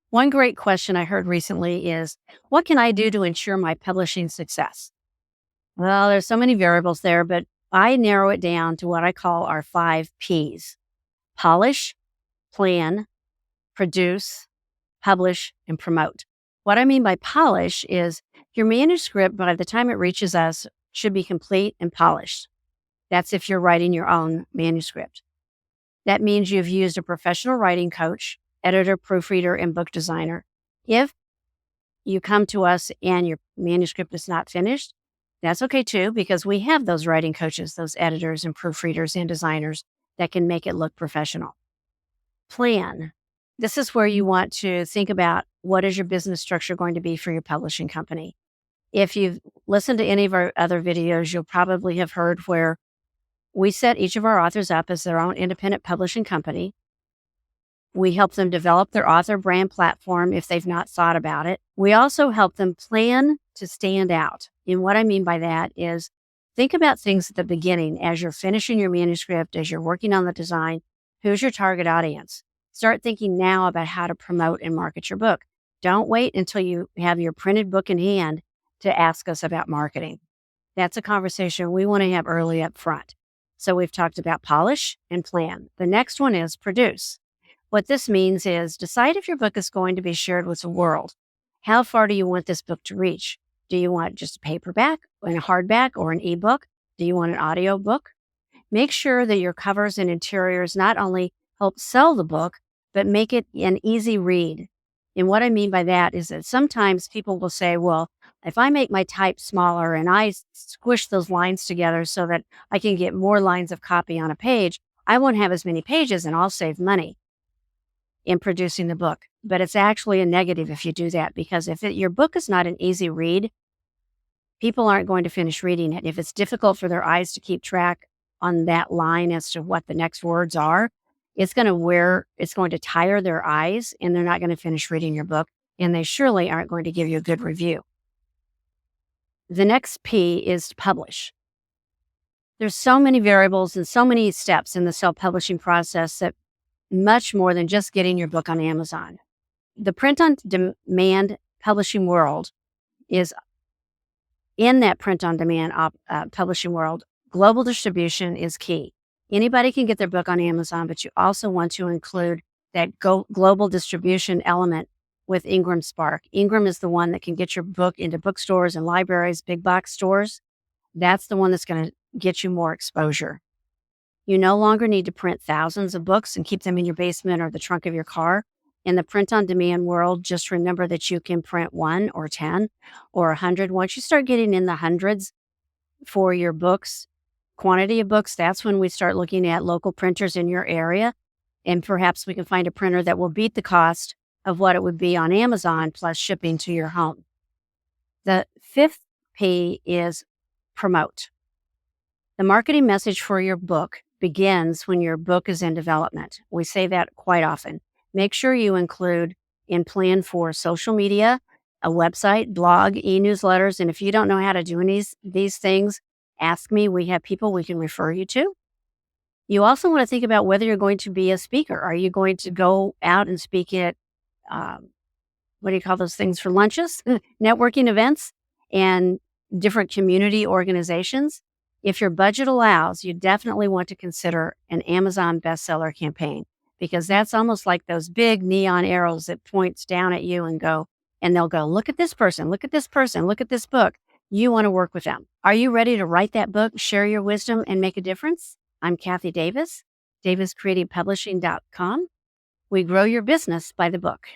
One great question I heard recently is, what can I do to ensure my publishing success? Well, there's so many variables there, but I narrow it down to what I call our 5 Ps: polish, plan, produce, publish, and promote. What I mean by polish is your manuscript, by the time it reaches us, should be complete and polished. That's if you're writing your own manuscript. That means you've used a professional writing coach, editor, proofreader, and book designer. If you come to us and your manuscript is not finished, that's okay too, because we have those writing coaches, those editors and proofreaders and designers that can make it look professional. Plan. This is where you want to think about what is your business structure going to be for your publishing company. If you've listened to any of our other videos, you'll probably have heard where we set each of our authors up as their own independent publishing company. We help them develop their author brand platform if they've not thought about it. We also help them plan to stand out. And what I mean by that is think about things at the beginning as you're finishing your manuscript, as you're working on the design. Who's your target audience? Start thinking now about how to promote and market your book. Don't wait until you have your printed book in hand to ask us about marketing. That's a conversation we want to have early up front. So we've talked about polish and plan. The next one is produce. What this means is decide if your book is going to be shared with the world. How far do you want this book to reach? Do you want just a paperback and a hardback or an ebook? Do you want an audio book? Make sure that your covers and interiors not only help sell the book, but make it an easy read. And what I mean by that is that sometimes people will say, well, if I make my type smaller and I squish those lines together so that I can get more lines of copy on a page, I won't have as many pages and I'll save money in producing the book. But it's actually a negative if you do that, because if your book is not an easy read, people aren't going to finish reading it. If it's difficult for their eyes to keep track on that line as to what the next words are, it's going to tire their eyes and they're not going to finish reading your book, and they surely aren't going to give you a good review. The next P is to publish. There's so many variables and so many steps in the self-publishing process that much more than just getting your book on Amazon. The print-on-demand publishing world is in that print-on-demand publishing world. Global distribution is key. Anybody can get their book on Amazon, but you also want to include that global distribution element with Ingram Spark. Ingram is the one that can get your book into bookstores and libraries, big box stores. That's the one that's going to get you more exposure. You no longer need to print thousands of books and keep them in your basement or the trunk of your car. In the print-on-demand world, just remember that you can print 1 or 10 or 100. Once you start getting in the hundreds for your books, quantity of books, that's when we start looking at local printers in your area. And perhaps we can find a printer that will beat the cost of what it would be on Amazon plus shipping to your home. The 5th P is promote. The marketing message for your book begins when your book is in development. We say that quite often. Make sure you include and plan for social media, a website, blog, e-newsletters. And if you don't know how to do these things, ask me. We have people we can refer you to. You also want to think about whether you're going to be a speaker. Are you going to go out and speak at, what do you call those things for lunches? Networking events and different community organizations. If your budget allows, you definitely want to consider an Amazon bestseller campaign, because that's almost like those big neon arrows that points down at you and they'll go, look at this person, look at this person, look at this book. You want to work with them. Are you ready to write that book, share your wisdom, and make a difference? I'm Kathy Davis, daviscreativepublishing.com. We grow your business by the book.